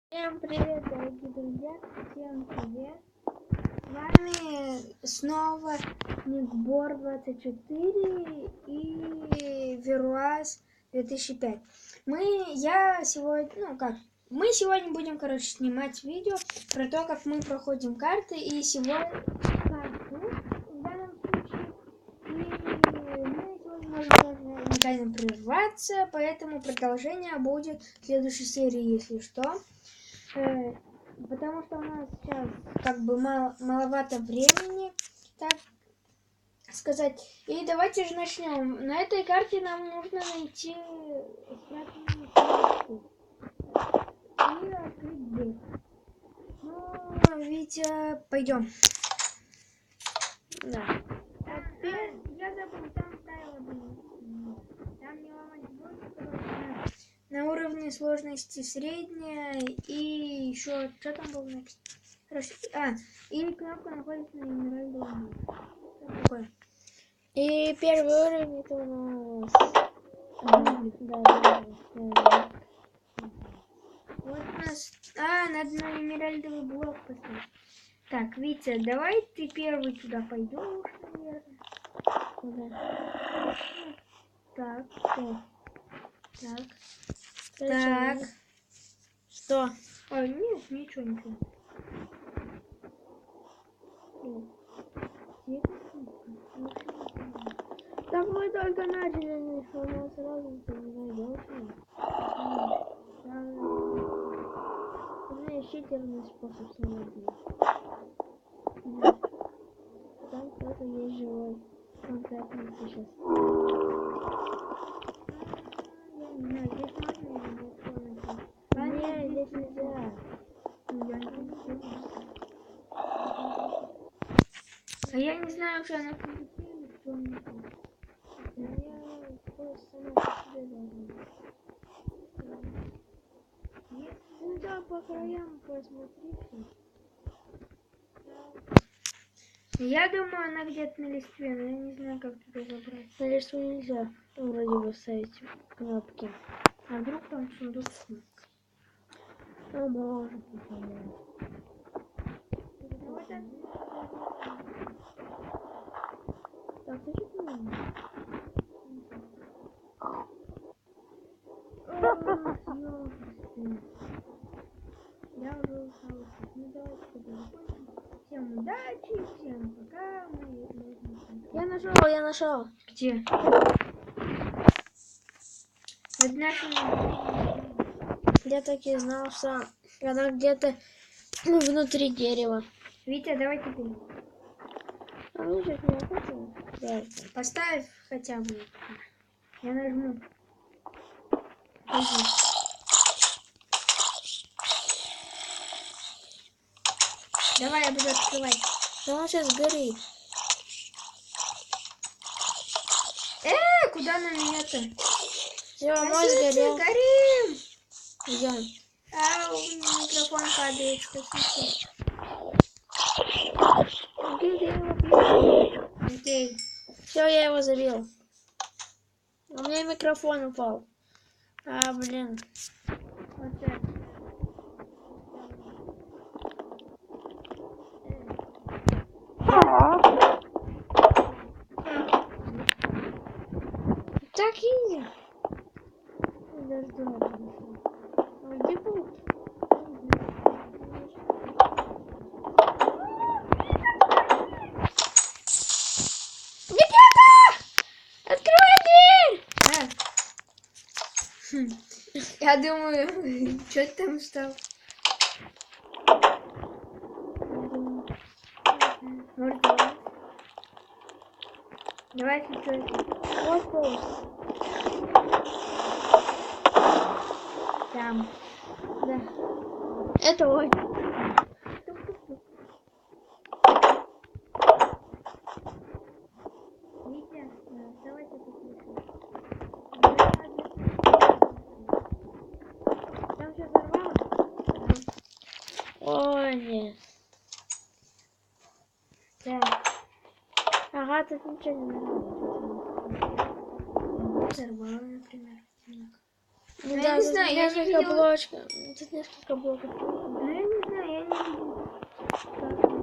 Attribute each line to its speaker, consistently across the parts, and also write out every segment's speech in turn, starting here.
Speaker 1: Всем привет, дорогие друзья! Всем привет! С вами снова Никбор 24 и Веруаз 2005. Мы сегодня будем, снимать видео про то, как мы проходим карты, и сегодня карту в данном случае. И мы сегодня можем тоже нечаянно прерваться, поэтому продолжение будет в следующей серии, если что. Потому что у нас сейчас маловато времени, так сказать. И давайте же начнем. На этой карте нам нужно найти спрятанную кнопку и открыть дверь. Ну, Витя, пойдем. Да. Я забыл, там ставила там не ломать больше, на уровне сложности средняя, и еще что там было написано? И кнопка находится на эмеральдовом. Что такое?
Speaker 2: И первый уровень это у нас. Да.
Speaker 1: Вот у нас. Надо на эмеральдовый блок поставить. Так, Витя, давай ты первый туда пойдешь, наверное.
Speaker 2: Да.
Speaker 1: Так,
Speaker 2: Что?
Speaker 1: Так.
Speaker 2: Что?
Speaker 1: Ой, нет, ничего.
Speaker 2: Так мы только начали, что у нас сразу ты не найдешь. У меня есть читерный способ сломать дверь. Там кто-то есть живой. Конкретно сейчас.
Speaker 1: Я не знаю, здесь можно или нет комнаты?
Speaker 2: Нет, здесь нельзя.
Speaker 1: Я не знаю, что она или что она там.
Speaker 2: Я просто сама по себе должна. Ну да, по краям посмотри все.
Speaker 1: Я думаю, она где-то на листве, но я не знаю, как туда забрать.
Speaker 2: На лесу нельзя вроде бы ставить кнопки.
Speaker 1: А вдруг там сундук?
Speaker 2: Ну, может быть, наверное. Так, ты что понимаешь?
Speaker 1: Я уже устала. Ну давайте закончим. Всем удачи, всем пока.
Speaker 2: Я нашел.
Speaker 1: Где? Это наша.
Speaker 2: Я так и знал, что она где-то внутри дерева.
Speaker 1: Витя, давай теперь.
Speaker 2: А мне сейчас не охота. Да.
Speaker 1: Поставь хотя бы. Я нажму. Пойди. Давай, я буду открывать.
Speaker 2: Да он сейчас горит.
Speaker 1: Куда на меня-то?
Speaker 2: Все, мой сгорел.
Speaker 1: Горим!
Speaker 2: Идем.
Speaker 1: Микрофон падает, спасите. Окей.
Speaker 2: Все, я его забил. У меня микрофон упал. Блин.
Speaker 1: Вот это.
Speaker 2: Так изи. Подожди, где был?
Speaker 1: Никита! Открывай дверь! Я думаю, что ты там встал? Может, давай сейчас.
Speaker 2: Вот пол.
Speaker 1: Там.
Speaker 2: Да. Это ой.
Speaker 1: Витя, давайте послушаем. Там все взорвало?
Speaker 2: Ой, нет.
Speaker 1: Да.
Speaker 2: Ага, тут ничего не нравится.
Speaker 1: Взорвало, например. Ну,
Speaker 2: Да,
Speaker 1: я не
Speaker 2: тут
Speaker 1: знаю, я не
Speaker 2: несколько
Speaker 1: видела.
Speaker 2: блочков. Тут несколько блоков.
Speaker 1: Ну, я не знаю, я не видела.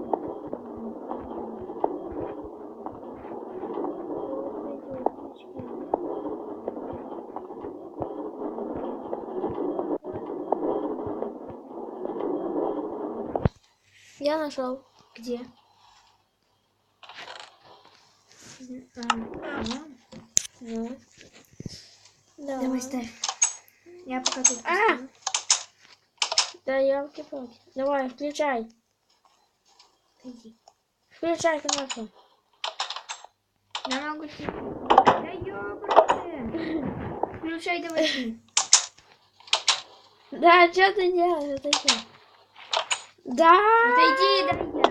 Speaker 2: Я нашел.
Speaker 1: Где?
Speaker 2: Ну. Да.
Speaker 1: Давай ставь. Я пока тут
Speaker 2: А!
Speaker 1: поставлю.
Speaker 2: Да, елки-палки. Давай, включай.
Speaker 1: Иди.
Speaker 2: Включай кнопку.
Speaker 1: Я могу... Да ёбрate! Включай, давай ты.
Speaker 2: Да, что ты делаешь? Отойди. Да!
Speaker 1: Отойди, дай я.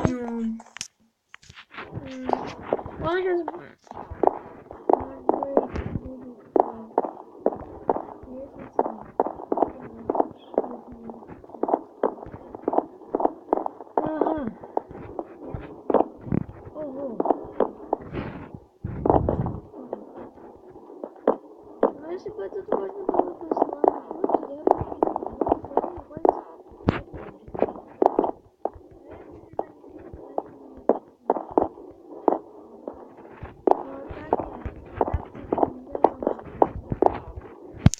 Speaker 1: Ну.
Speaker 2: Он сейчас... Ага. Ого. Ну, если бы тут можно было послать, вот я бы...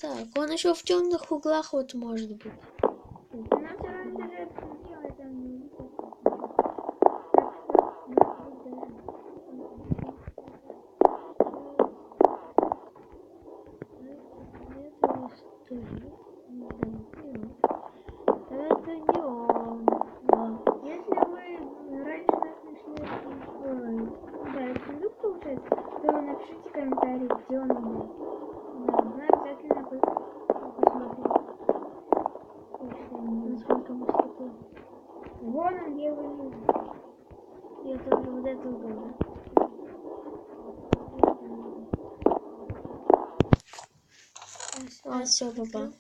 Speaker 2: Так, он еще в темных углах вот может быть. Это не он. Да.
Speaker 1: Если вы раньше нас нашли в сундук, получается, то напишите комментарий, где он был. Да, мы обязательно посмотрим.
Speaker 2: Насколько мы ступили.
Speaker 1: Вон он, где вы.
Speaker 2: Я тоже вот это угол. Все, папа.